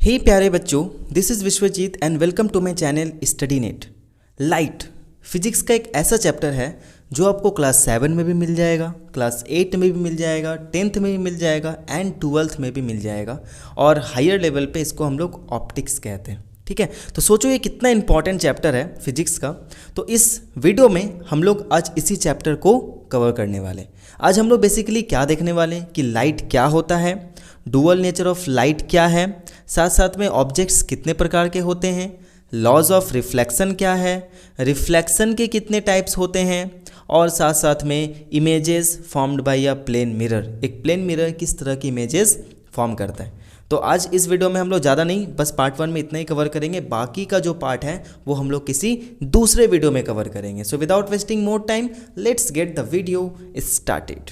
हे प्यारे बच्चों, this is Vishwajit and welcome to my channel Study Net. Light physics का एक ऐसा चैप्टर है जो आपको क्लास 7 में भी मिल जाएगा, क्लास 8 में भी मिल जाएगा, 10th में भी मिल जाएगा एंड 12th में भी मिल जाएगा और हायर लेवल पे इसको हम लोग ऑप्टिक्स कहते हैं। ठीक है, तो सोचो ये कितना इंपॉर्टेंट चैप्टर है फिजिक्स का। तो इस वीडियो में हम लोग आज इसी चैप्टर को कवर करने वाले हैं। आज हम लोग बेसिकली क्या देखने वाले हैं कि लाइट क्या होता है, डुअल नेचर ऑफ लाइट क्या है, साथ साथ में ऑब्जेक्ट्स कितने प्रकार के होते हैं, लॉज ऑफ रिफ्लेक्शन क्या है, रिफ्लेक्शन के कितने टाइप्स होते हैं, और साथ साथ में images formed by a plane mirror, एक प्लेन मिरर किस तरह की इमेजेस फॉर्म करता है। तो आज इस वीडियो में हम लोग ज़्यादा नहीं, बस पार्ट 1 में इतना ही कवर करेंगे। बाकी का जो पार्ट है वो हम लोग किसी दूसरे वीडियो में कवर करेंगे। So without wasting more time let's get the video started.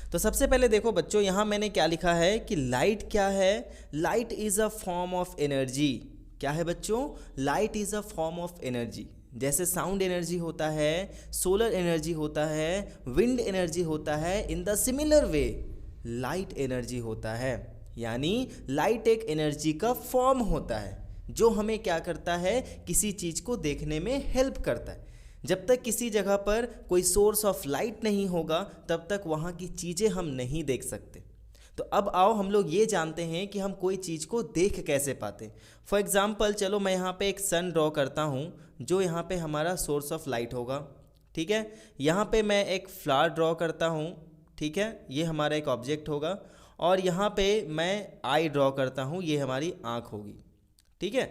तो सबसे पहले देखो बच्चों, यहाँ मैंने क्या लिखा है कि लाइट क्या है। Light is a form of energy. क्या है बच्चों? Light is a form of energy. जैसे साउंड एनर्जी होता है, सोलर एनर्जी होता है, विंड एनर्जी होता है, in the similar way light energy होता है। यानी लाइट एक एनर्जी का फॉर्म होता है जो हमें क्या करता है, किसी चीज़ को देखने में हेल्प करता है। जब तक किसी जगह पर कोई सोर्स ऑफ लाइट नहीं होगा तब तक वहाँ की चीज़ें हम नहीं देख सकते। तो अब आओ हम लोग ये जानते हैं कि हम कोई चीज़ को देख कैसे पाते। फॉर एग्ज़ाम्पल चलो मैं यहाँ पे एक सन ड्रॉ करता हूँ जो यहाँ पे हमारा सोर्स ऑफ लाइट होगा। ठीक है, यहाँ पे मैं एक फ्लावर ड्रॉ करता हूँ। ठीक है, ये हमारा एक ऑब्जेक्ट होगा और यहाँ पे मैं आई ड्रॉ करता हूँ, ये हमारी आँख होगी। ठीक है,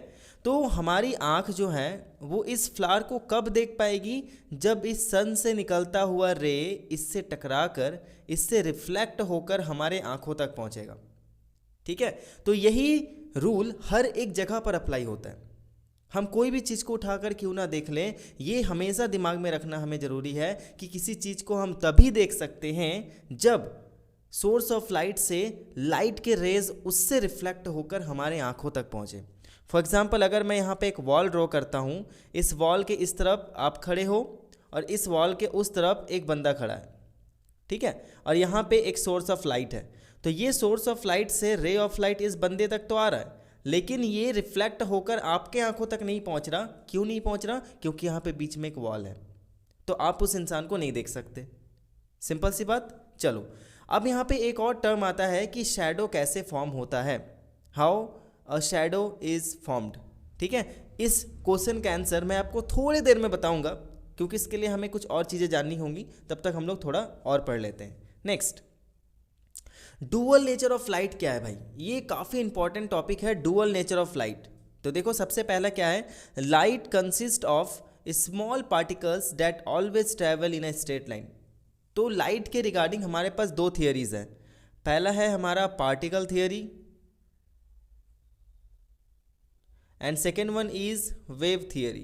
तो हमारी आँख जो है वो इस फ्लावर को कब देख पाएगी? जब इस सन से निकलता हुआ रे इससे टकराकर इससे रिफ्लेक्ट होकर हमारे आँखों तक पहुँचेगा। ठीक है, तो यही रूल हर एक जगह पर अप्लाई होता है। हम कोई भी चीज़ को उठाकर क्यों ना देख लें, ये हमेशा दिमाग में रखना हमें ज़रूरी है कि किसी चीज़ को हम तभी देख सकते हैं जब सोर्स ऑफ लाइट से लाइट के रेज उससे रिफ्लेक्ट होकर हमारे आँखों तक पहुँचे। फॉर एग्ज़ाम्पल अगर मैं यहाँ पे एक वॉल ड्रॉ करता हूँ, इस वॉल के इस तरफ आप खड़े हो और इस वॉल के उस तरफ एक बंदा खड़ा है। ठीक है, और यहाँ पे एक सोर्स ऑफ लाइट है। तो ये सोर्स ऑफ लाइट से रे ऑफ लाइट इस बंदे तक तो आ रहा है, लेकिन ये रिफ्लेक्ट होकर आपके आंखों तक नहीं पहुँच रहा। क्यों नहीं पहुँच रहा? क्योंकि यहाँ पे बीच में एक वॉल है, तो आप उस इंसान को नहीं देख सकते। सिंपल सी बात। चलो अब यहाँ पे एक और टर्म आता है कि शैडो कैसे फॉर्म होता है, how a shadow is formed. ठीक है, इस क्वेश्चन का आंसर मैं आपको थोड़ी देर में बताऊंगा क्योंकि इसके लिए हमें कुछ और चीज़ें जाननी होंगी। तब तक हम लोग थोड़ा और पढ़ लेते हैं। Next, dual nature of light क्या है भाई? ये काफ़ी इंपॉर्टेंट टॉपिक है, डुअल नेचर ऑफ लाइट। तो देखो सबसे पहला क्या है, light consist of small particles that always travel in a straight line. तो लाइट के रिगार्डिंग हमारे पास दो थियरीज हैं। पहला है हमारा particle theory and second one is wave theory.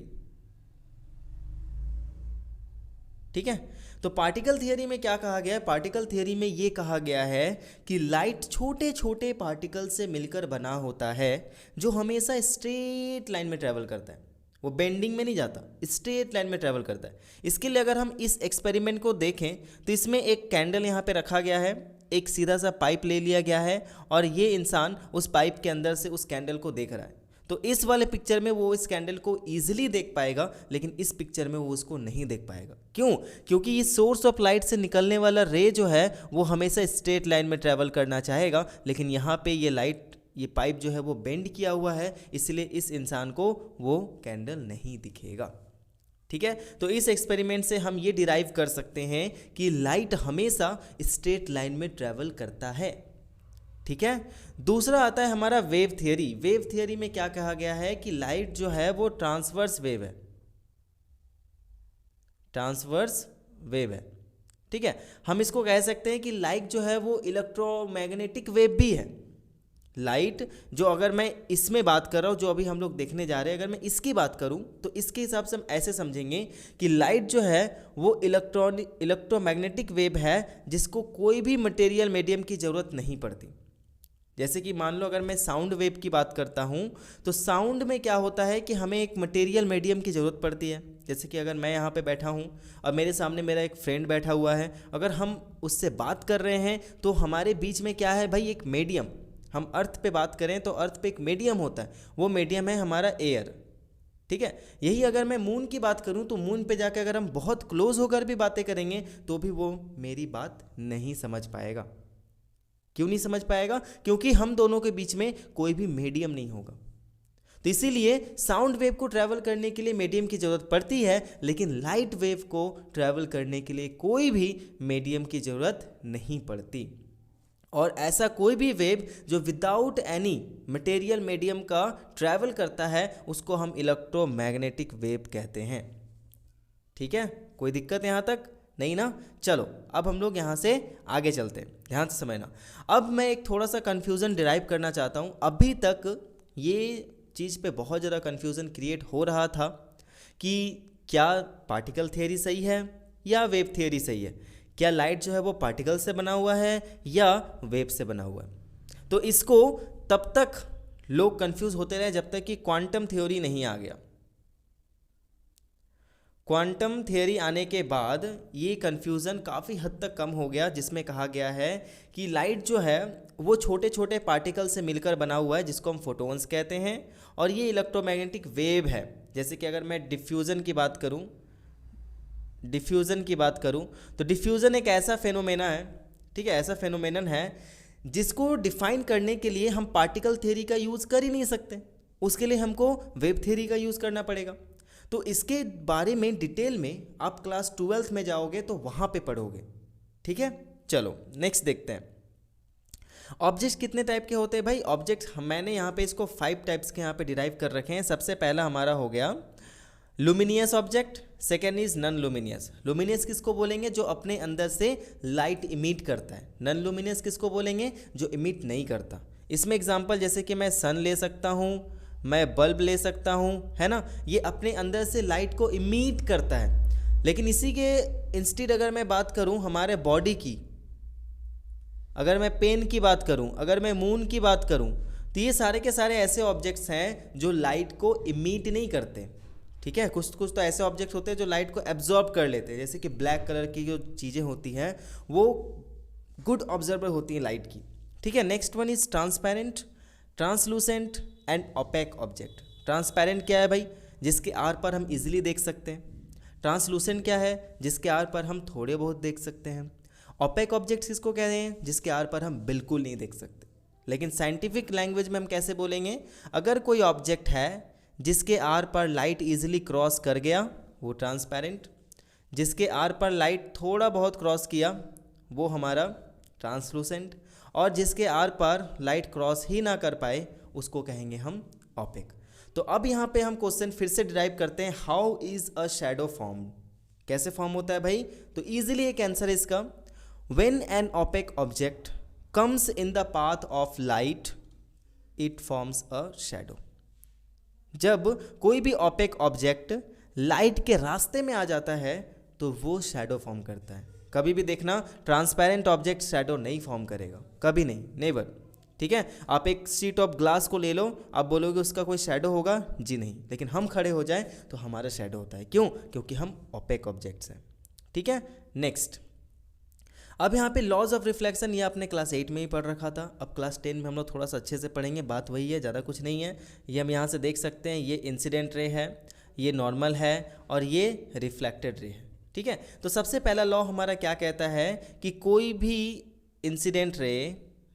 ठीक है, तो पार्टिकल थियरी में क्या कहा गया है? पार्टिकल थियरी में ये कहा गया है कि लाइट छोटे छोटे पार्टिकल से मिलकर बना होता है जो हमेशा स्ट्रेट लाइन में ट्रैवल करता है, वो बेंडिंग में नहीं जाता, स्ट्रेट लाइन में ट्रैवल करता है। इसके लिए अगर हम इस एक्सपेरिमेंट को देखें तो इसमें एक कैंडल यहाँ पे रखा गया है, एक सीधा सा पाइप ले लिया गया है और ये इंसान उस पाइप के अंदर से उस कैंडल को देख रहा है। तो इस वाले पिक्चर में वो इस कैंडल को ईजिली देख पाएगा, लेकिन इस पिक्चर में वो उसको नहीं देख पाएगा। क्यों? क्योंकि ये सोर्स ऑफ लाइट से निकलने वाला रे जो है वो हमेशा स्ट्रेट लाइन में ट्रैवल करना चाहेगा, लेकिन यहाँ पे ये लाइट, ये पाइप जो है वो बेंड किया हुआ है, इसलिए इस इंसान को वो कैंडल नहीं दिखेगा। ठीक है, तो इस एक्सपेरिमेंट से हम ये डिराइव कर सकते हैं कि लाइट हमेशा स्ट्रेट लाइन में ट्रैवल करता है। ठीक है, दूसरा आता है हमारा वेव थियरी। वेव थियरी में क्या कहा गया है कि लाइट जो है वो ट्रांसवर्स वेव है, ट्रांसवर्स वेव है। ठीक है, हम इसको कह सकते हैं कि लाइट जो है वो इलेक्ट्रोमैग्नेटिक वेव भी है। लाइट जो, अगर मैं इसमें बात कर रहा हूँ जो अभी हम लोग देखने जा रहे हैं, अगर मैं इसकी बात करूँ तो इसके हिसाब से हम ऐसे समझेंगे कि लाइट जो है वो इलेक्ट्रोमैग्नेटिक वेव है जिसको कोई भी मटेरियल मीडियम की ज़रूरत नहीं पड़ती। जैसे कि मान लो अगर मैं साउंड वेव की बात करता हूँ तो साउंड में क्या होता है कि हमें एक मटेरियल मीडियम की ज़रूरत पड़ती है। जैसे कि अगर मैं यहाँ पे बैठा हूँ और मेरे सामने मेरा एक फ्रेंड बैठा हुआ है, अगर हम उससे बात कर रहे हैं तो हमारे बीच में क्या है भाई, एक मीडियम, हम अर्थ पे बात करें तो अर्थ पे एक मीडियम होता है, वो मीडियम है हमारा एयर। ठीक है, यही अगर मैं मून की बात करूं तो मून पे जाकर अगर हम बहुत क्लोज होकर भी बातें करेंगे तो भी वो मेरी बात नहीं समझ पाएगा। क्यों नहीं समझ पाएगा? क्योंकि हम दोनों के बीच में कोई भी मीडियम नहीं होगा। तो इसीलिए साउंड वेव को ट्रैवल करने के लिए मीडियम की ज़रूरत पड़ती है, लेकिन लाइट वेव को ट्रैवल करने के लिए कोई भी मीडियम की ज़रूरत नहीं पड़ती। और ऐसा कोई भी वेव जो विदाउट एनी मटेरियल मीडियम का ट्रैवल करता है उसको हम इलेक्ट्रोमैग्नेटिक वेव कहते हैं। ठीक है, कोई दिक्कत यहाँ तक नहीं ना? चलो अब हम लोग यहाँ से आगे चलते हैं, ध्यान से समझना। अब मैं एक थोड़ा सा कन्फ्यूज़न डिराइव करना चाहता हूँ। अभी तक ये चीज़ पे बहुत ज़्यादा कन्फ्यूज़न क्रिएट हो रहा था कि क्या पार्टिकल थ्योरी सही है या वेव थ्योरी सही है, क्या लाइट जो है वो पार्टिकल से बना हुआ है या वेव से बना हुआ है। तो इसको तब तक लोग कंफ्यूज होते रहे जब तक कि क्वांटम थ्योरी नहीं आ गया। क्वांटम थ्योरी आने के बाद ये कन्फ्यूज़न काफ़ी हद तक कम हो गया, जिसमें कहा गया है कि लाइट जो है वो छोटे छोटे पार्टिकल से मिलकर बना हुआ है जिसको हम फोटॉन्स कहते हैं, और ये इलेक्ट्रोमैग्नेटिक वेव है। जैसे कि अगर मैं डिफ्यूज़न की बात करूं तो डिफ्यूज़न एक ऐसा फेनोमेना है, ठीक है, ऐसा फेनोमेनन है जिसको डिफाइन करने के लिए हम पार्टिकल थ्योरी का यूज़ कर ही नहीं सकते, उसके लिए हमको वेव थ्योरी का यूज़ करना पड़ेगा। तो इसके बारे में डिटेल में आप क्लास 12th में जाओगे तो वहाँ पे पढ़ोगे। ठीक है, चलो नेक्स्ट देखते हैं। ऑब्जेक्ट्स कितने टाइप के होते हैं भाई? ऑब्जेक्ट्स मैंने यहाँ पे इसको 5 टाइप्स के यहाँ पे डिराइव कर रखे हैं। सबसे पहला हमारा हो गया luminous object, second is non luminous. Luminous किसको बोलेंगे? जो अपने अंदर से लाइट इमिट करता है। नॉन लुमिनियस किसको बोलेंगे? जो इमिट नहीं करता। इसमें एग्जांपल जैसे कि मैं सन ले सकता हूँ, मैं बल्ब ले सकता हूँ, है ना, ये अपने अंदर से लाइट को इमिट करता है। लेकिन इसी के इंस्टेड अगर मैं बात करूँ हमारे बॉडी की, अगर मैं पेन की बात करूँ, अगर मैं मून की बात करूँ, तो ये सारे के सारे ऐसे ऑब्जेक्ट्स हैं जो लाइट को इमिट नहीं करते। ठीक है, कुछ कुछ तो ऐसे ऑब्जेक्ट होते हैं जो लाइट को एब्जॉर्ब कर लेते हैं, जैसे कि ब्लैक कलर की जो चीज़ें होती हैं वो गुड ऑब्जर्वर होती हैं लाइट की। ठीक है, next one is transparent, translucent and opaque object. Transparent क्या है भाई? जिसके आर पर हम इजीली देख सकते हैं। ट्रांसलूसेंट क्या है? जिसके आर पर हम थोड़े बहुत देख सकते हैं। ओपेक ऑब्जेक्ट्स किसको कहते हैं? जिसके आर पर हम बिल्कुल नहीं देख सकते। लेकिन साइंटिफिक लैंग्वेज में हम कैसे बोलेंगे? अगर कोई ऑब्जेक्ट है जिसके आर पर लाइट इजीली क्रॉस कर गया वो ट्रांसपेरेंट, जिसके आर पर लाइट थोड़ा बहुत क्रॉस किया वो हमारा ट्रांसलूसेंट, और जिसके आर पर लाइट क्रॉस ही ना कर पाए उसको कहेंगे हम ओपेक। तो अब यहाँ पे हम क्वेश्चन फिर से डिराइव करते हैं, how is a shadow form? कैसे फॉर्म होता है भाई? तो इजीली एक आंसर है इसका, when an opaque object comes in the path of light it forms a shadow. जब कोई भी ओपेक ऑब्जेक्ट लाइट के रास्ते में आ जाता है तो वो शैडो फॉर्म करता है। कभी भी देखना ट्रांसपेरेंट ऑब्जेक्ट शैडो नहीं फॉर्म करेगा, कभी नहीं, नेवर। ठीक है, आप एक शीट ऑफ ग्लास को ले लो, आप बोलोगे उसका कोई शैडो होगा? जी नहीं। लेकिन हम खड़े हो जाए तो हमारा शैडो होता है। क्यों? क्योंकि हम ओपेक ऑब्जेक्ट्स हैं। ठीक है, नेक्स्ट। अब यहाँ पे लॉज ऑफ रिफ्लेक्शन ये आपने क्लास 8 में ही पढ़ रखा था। अब क्लास 10 में हम लोग थोड़ा सा अच्छे से पढ़ेंगे, बात वही है, ज़्यादा कुछ नहीं है। ये हम यहाँ से देख सकते हैं, ये इंसिडेंट रे है, ये नॉर्मल है और ये रिफ्लेक्टेड रे है। ठीक है, तो सबसे पहला लॉ हमारा क्या कहता है कि कोई भी इंसिडेंट रे,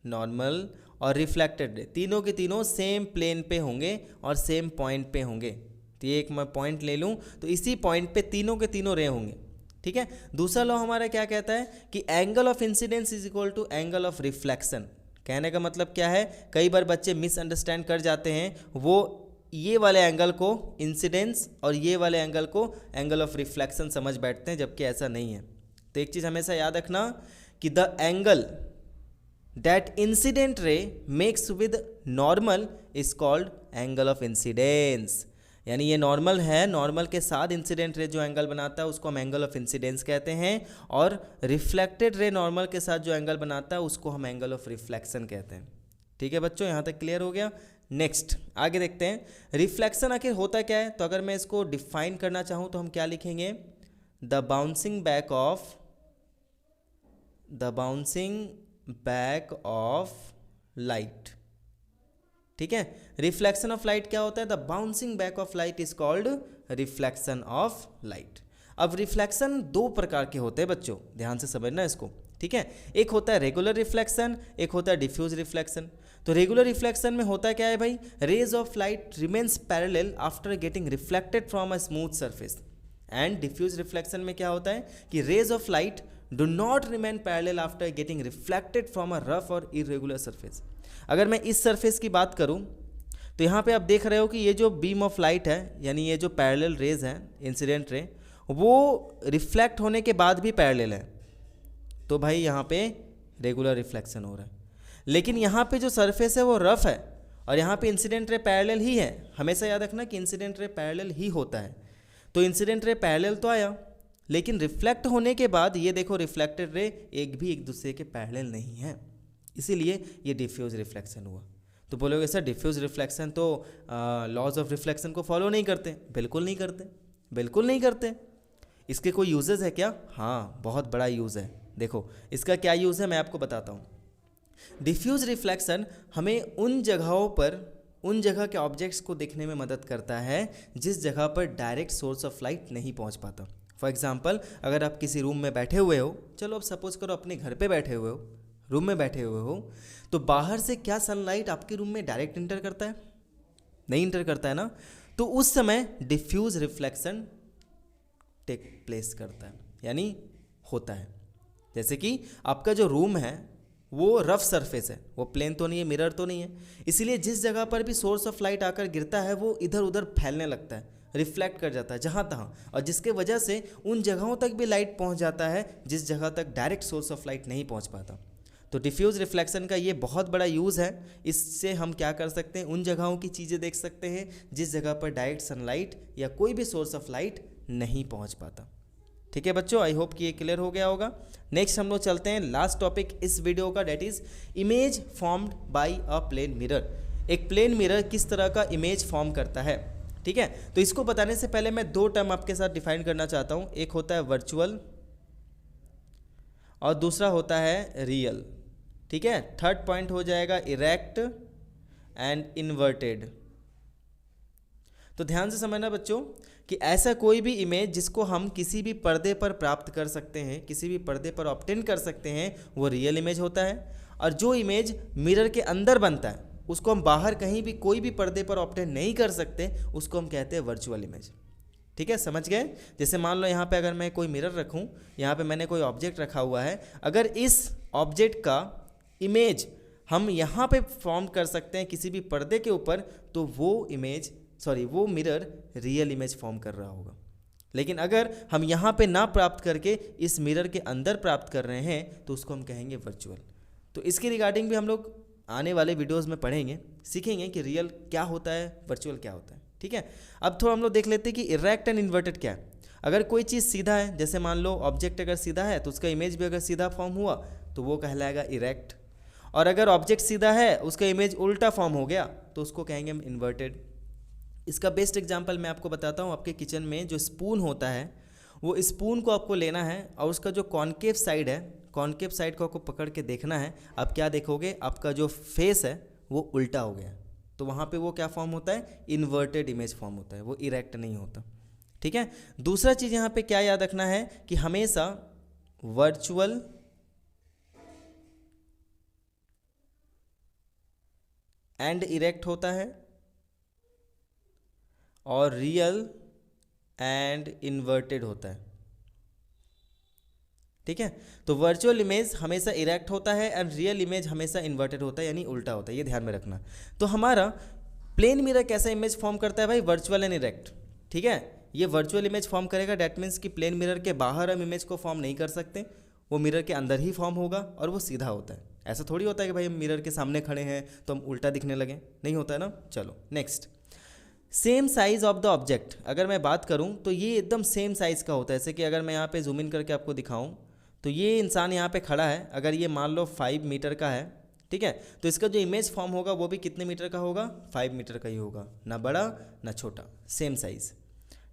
नॉर्मल और रिफ्लेक्टेड रे तीनों के तीनों सेम प्लेन पे होंगे और सेम पॉइंट पे होंगे। तो ये एक मैं पॉइंट ले लूँ तो इसी पॉइंट पे तीनों के तीनों रे होंगे। ठीक है, दूसरा लॉ हमारा क्या कहता है कि angle of incidence is equal to angle of reflection. कहने का मतलब क्या है? कई बार बच्चे मिसअंडरस्टैंड कर जाते हैं, वो ये वाले एंगल को इंसिडेंस और ये वाले एंगल को एंगल ऑफ रिफ्लेक्शन समझ बैठते हैं, जबकि ऐसा नहीं है। तो एक चीज़ हमेशा याद रखना कि the angle that incident ray makes with normal is called angle of incidence. यानी ये नॉर्मल है, नॉर्मल के साथ इंसिडेंट रे जो एंगल बनाता है उसको हम एंगल ऑफ इंसिडेंस कहते हैं, और रिफ्लेक्टेड रे नॉर्मल के साथ जो एंगल बनाता है उसको हम एंगल ऑफ रिफ्लेक्शन कहते हैं। ठीक है बच्चों, यहाँ तक क्लियर हो गया? नेक्स्ट आगे देखते हैं, रिफ्लेक्शन आखिर होता क्या है? तो अगर मैं इसको डिफाइन करना चाहूँ तो हम क्या लिखेंगे? The bouncing back of light. ठीक है। रिफ्लेक्शन ऑफ लाइट क्या होता है? The bouncing back of light is called reflection of light. अब रिफ्लेक्शन दो प्रकार के होते हैं बच्चों, ध्यान से समझना इसको, ठीक है। एक होता है रेगुलर रिफ्लेक्शन, एक होता है डिफ्यूज रिफ्लेक्शन। तो रेगुलर रिफ्लेक्शन में होता क्या है भाई? Rays of light remains parallel after getting reflected from a smooth surface. And diffuse reflection में क्या होता है कि rays of light do not remain parallel after getting reflected from a rough और इरेगुलर सरफेस। अगर मैं इस सरफेस की बात करूं तो यहाँ पे आप देख रहे हो कि ये जो बीम ऑफ लाइट है, यानी ये जो पैरेलल रेज है, इंसिडेंट रे, वो रिफ्लेक्ट होने के बाद भी पैरेलल है, तो भाई यहाँ पे रेगुलर रिफ्लेक्शन हो रहा है। लेकिन यहाँ पे जो सरफेस है वो रफ है और यहाँ पे इंसिडेंट रे पैरेलल ही है। हमेशा याद रखना कि इंसिडेंट रे पैरेलल ही होता है। तो इंसिडेंट रे पैरेलल तो आया, लेकिन रिफ्लेक्ट होने के बाद ये देखो रिफ्लेक्टेड रे एक भी एक दूसरे के पैरेलल नहीं है, इसीलिए ये डिफ्यूज रिफ्लेक्शन हुआ। तो बोलोगे सर डिफ्यूज रिफ्लेक्शन तो लॉज ऑफ रिफ्लेक्शन को फॉलो नहीं करते। बिल्कुल नहीं करते, बिल्कुल नहीं करते। इसके कोई यूजेस है क्या? हाँ, बहुत बड़ा यूज़ है। देखो इसका क्या यूज़ है मैं आपको बताता हूँ। डिफ्यूज रिफ्लेक्शन हमें उन जगहों पर, उन जगह के ऑब्जेक्ट्स को देखने में मदद करता है जिस जगह पर डायरेक्ट सोर्स ऑफ लाइट नहीं पहुँच पाता। फॉर एग्जाम्पल, अगर आप किसी रूम में बैठे हुए हो, चलो अब सपोज करो अपने घर पे बैठे हुए हो, रूम में बैठे हुए हो, तो बाहर से क्या सनलाइट आपके रूम में डायरेक्ट इंटर करता है? नहीं इंटर करता है ना। तो उस समय डिफ्यूज रिफ्लेक्शन टेक प्लेस करता है, यानी होता है। जैसे कि आपका जो रूम है वो रफ सरफेस है, वो प्लेन तो नहीं है, मिरर तो नहीं है, इसीलिए जिस जगह पर भी सोर्स ऑफ लाइट आकर गिरता है वो इधर उधर फैलने लगता है, रिफ्लेक्ट कर जाता है जहाँ तहाँ, और जिसके वजह से उन जगहों तक भी लाइट पहुँच जाता है जिस जगह तक डायरेक्ट सोर्स ऑफ लाइट नहीं पहुँच पाता। तो डिफ्यूज रिफ्लेक्शन का ये बहुत बड़ा यूज़ है। इससे हम क्या कर सकते हैं? उन जगहों की चीज़ें देख सकते हैं जिस जगह पर डायरेक्ट सनलाइट या कोई भी सोर्स ऑफ लाइट नहीं पहुंच पाता। ठीक है बच्चों, आई होप कि ये क्लियर हो गया होगा। नेक्स्ट हम लोग चलते हैं लास्ट टॉपिक इस वीडियो का, that is image formed by a plane mirror. एक प्लेन मिरर किस तरह का इमेज फॉर्म करता है, ठीक है। तो इसको बताने से पहले मैं दो टर्म आपके साथ डिफाइन करना चाहता हूँ। एक होता है वर्चुअल और दूसरा होता है रियल, ठीक है। थर्ड पॉइंट हो जाएगा इरेक्ट एंड इन्वर्टेड। तो ध्यान से समझना बच्चों कि ऐसा कोई भी इमेज जिसको हम किसी भी पर्दे पर प्राप्त कर सकते हैं, किसी भी पर्दे पर ऑब्टेन कर सकते हैं, वो रियल इमेज होता है। और जो इमेज मिरर के अंदर बनता है उसको हम बाहर कहीं भी कोई भी पर्दे पर ऑब्टेन नहीं कर सकते, उसको हम कहते हैं वर्चुअल इमेज। ठीक है, समझ गए। जैसे मान लो यहाँ पे अगर मैं कोई मिरर रखूँ, यहाँ पे मैंने कोई ऑब्जेक्ट रखा हुआ है, अगर इस ऑब्जेक्ट का इमेज हम यहाँ पे फॉर्म कर सकते हैं किसी भी पर्दे के ऊपर, तो वो मिरर रियल इमेज फॉर्म कर रहा होगा। लेकिन अगर हम यहाँ पे ना प्राप्त करके इस मिरर के अंदर प्राप्त कर रहे हैं तो उसको हम कहेंगे वर्चुअल। तो इसके रिगार्डिंग भी हम लोग आने वाले वीडियोस में पढ़ेंगे, सीखेंगे कि रियल क्या होता है, वर्चुअल क्या होता है। ठीक है, अब थोड़ा हम लोग देख लेते हैं कि इरेक्ट एंड इन्वर्टेड क्या है। अगर कोई चीज़ सीधा है, जैसे मान लो ऑब्जेक्ट अगर सीधा है तो उसका इमेज भी अगर सीधा फॉर्म हुआ तो वो कहलाएगा इरेक्ट, और अगर ऑब्जेक्ट सीधा है उसका इमेज उल्टा फॉर्म हो गया तो उसको कहेंगे हम इन्वर्टेड। इसका बेस्ट एग्जांपल मैं आपको बताता हूँ। आपके किचन में जो स्पून होता है, वो स्पून को आपको लेना है और उसका जो कॉनकेव साइड है, कॉनकेव साइड को आपको पकड़ के देखना है। आप क्या देखोगे, आपका जो फेस है वो उल्टा हो गया, तो वहाँ पे वो क्या फॉर्म होता है, इन्वर्टेड इमेज फॉर्म होता है, वो इरेक्ट नहीं होता। ठीक है, दूसरा चीज़ यहाँ पे क्या याद रखना है कि हमेशा वर्चुअल एंड इरेक्ट होता है और रियल एंड इन्वर्टेड होता है। ठीक है, तो वर्चुअल इमेज हमेशा इरेक्ट होता है एंड रियल इमेज हमेशा इन्वर्टेड होता है, यानी उल्टा होता है। ये ध्यान में रखना। तो हमारा प्लेन मिरर कैसा इमेज फॉर्म करता है भाई, वर्चुअल एंड इरेक्ट। ठीक है, ये वर्चुअल इमेज फॉर्म करेगा, डैट मीन्स कि प्लेन मिरर के बाहर हम इमेज को फॉर्म नहीं कर सकते, वो मिरर के अंदर ही फॉर्म होगा और वो सीधा होता है। ऐसा थोड़ी होता है कि भाई हम मिरर के सामने खड़े हैं तो हम उल्टा दिखने लगे, नहीं होता है ना। चलो next, same size of the object. अगर मैं बात करूं तो ये एकदम सेम साइज़ का होता है। जैसे कि अगर मैं यहाँ पे जूम इन करके आपको दिखाऊं तो ये इंसान यहाँ पे खड़ा है, अगर ये मान लो 5 मीटर का है, ठीक है, तो इसका जो इमेज फॉर्म होगा वो भी कितने मीटर का होगा, 5 मीटर का ही होगा, ना बड़ा ना छोटा, same size.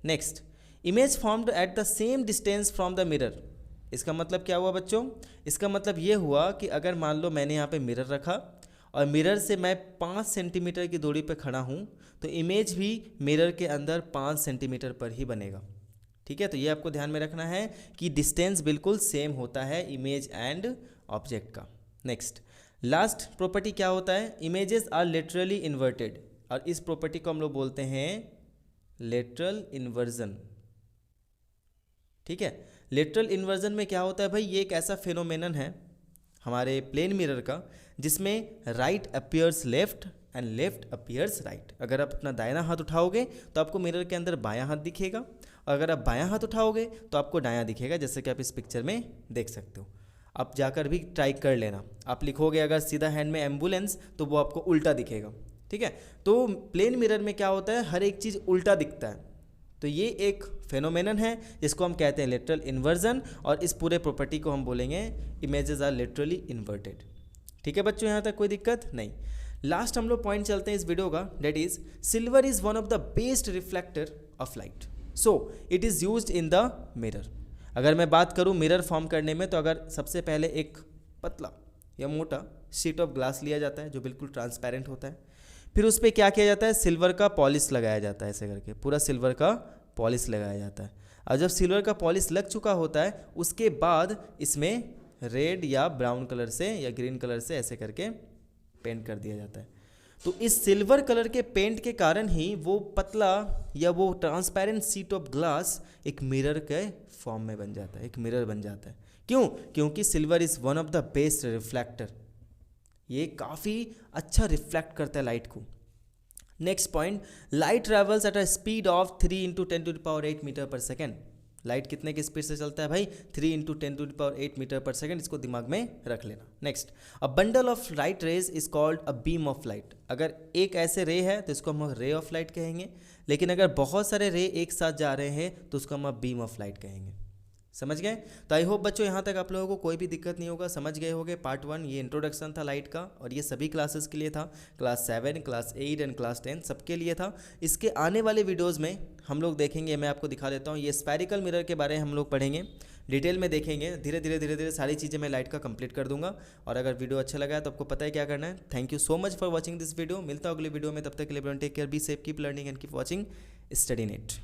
Next, image formed at the same distance from the mirror. इसका मतलब क्या हुआ बच्चों, इसका मतलब ये हुआ कि अगर मान लो मैंने यहाँ पे मिरर रखा और मिरर से मैं 5 सेंटीमीटर की दूरी पर खड़ा हूँ तो इमेज भी मिरर के अंदर 5 सेंटीमीटर पर ही बनेगा। ठीक है, तो ये आपको ध्यान में रखना है कि डिस्टेंस बिल्कुल सेम होता है इमेज एंड ऑब्जेक्ट का। नेक्स्ट लास्ट प्रॉपर्टी क्या होता है, इमेजेस आर लेटरली इन्वर्टेड, और इस प्रॉपर्टी को हम लोग बोलते हैं लेटरल इन्वर्जन। ठीक है, लेटरल इन्वर्जन में क्या होता है भाई, ये एक ऐसा फिनोमेनन है हमारे प्लेन मिरर का जिसमें right appears left and left appears right. अगर आप अपना दाहिना हाथ उठाओगे तो आपको मिरर के अंदर बायां हाथ दिखेगा, और अगर आप बायां हाथ उठाओगे तो आपको दायां दिखेगा, जैसे कि आप इस पिक्चर में देख सकते हो। आप जाकर भी ट्राई कर लेना, आप लिखोगे अगर सीधा हैंड में एम्बुलेंस तो वो आपको उल्टा दिखेगा। ठीक है, तो प्लेन मिरर में क्या होता है, हर एक चीज़ उल्टा दिखता है। तो ये एक फेनोमेनन है जिसको हम कहते हैं लेटरल इन्वर्जन, और इस पूरे प्रॉपर्टी को हम बोलेंगे इमेजेस आर लिटरली इन्वर्टेड। ठीक है बच्चों, यहाँ तक कोई दिक्कत नहीं। लास्ट हम लोग पॉइंट चलते हैं इस वीडियो का, that is silver is one of the best reflector of light, so it is used in the mirror. अगर मैं बात करूँ मिरर फॉर्म करने में, तो अगर सबसे पहले एक पतला या मोटा शीट ऑफ ग्लास लिया जाता है जो बिल्कुल ट्रांसपेरेंट होता है, फिर उस पर क्या किया जाता है, सिल्वर का पॉलिश लगाया जाता है। ऐसे करके पूरा सिल्वर का पॉलिश लगाया जाता है, और जब सिल्वर का पॉलिश लग चुका होता है उसके बाद इसमें रेड या ब्राउन कलर से या ग्रीन कलर से ऐसे करके पेंट कर दिया जाता है। तो इस सिल्वर कलर के पेंट के कारण ही वो पतला या वो ट्रांसपेरेंट शीट ऑफ ग्लास एक मिरर के फॉर्म में बन जाता है, एक मिरर बन जाता है। क्यों? क्योंकि silver is one of the best reflector, ये काफ़ी अच्छा रिफ्लेक्ट करता है लाइट को। Next point, light travels at a speed of 3 × 10⁸ metre per second. Light कितने की स्पीड से चलता है भाई, 3 × 10⁸ मीटर पर सेकेंड, इसको दिमाग में रख लेना। Next, a bundle of light rays is called a beam of light. अगर एक ऐसे रे है तो इसको हम रे ऑफ लाइट कहेंगे, लेकिन अगर बहुत सारे रे एक साथ जा रहे हैं तो उसको हम बीम ऑफ लाइट कहेंगे। समझ गए? तो आई होप बच्चों यहाँ तक आप लोगों को कोई भी दिक्कत नहीं होगा, समझ गए होगे। पार्ट 1 ये इंट्रोडक्शन था लाइट का, और ये सभी क्लासेस के लिए था, क्लास 7, क्लास 8 एंड क्लास 10 सबके लिए था। इसके आने वाले वीडियोज़ में हम लोग देखेंगे, मैं आपको दिखा देता हूँ, ये स्फेरिकल मिरर के बारे में हम लोग पढ़ेंगे, डिटेल में देखेंगे। धीरे धीरे सारी चीज़ें मैं लाइट का कंप्लीट कर दूंगा। और अगर वीडियो अच्छा लगा है तो आपको पता है क्या करना है। Thank you so much for watching this video. मिलता हूँ अगले वीडियो में, तब तक के लिए take care, be safe, keep learning and keep watching Study net.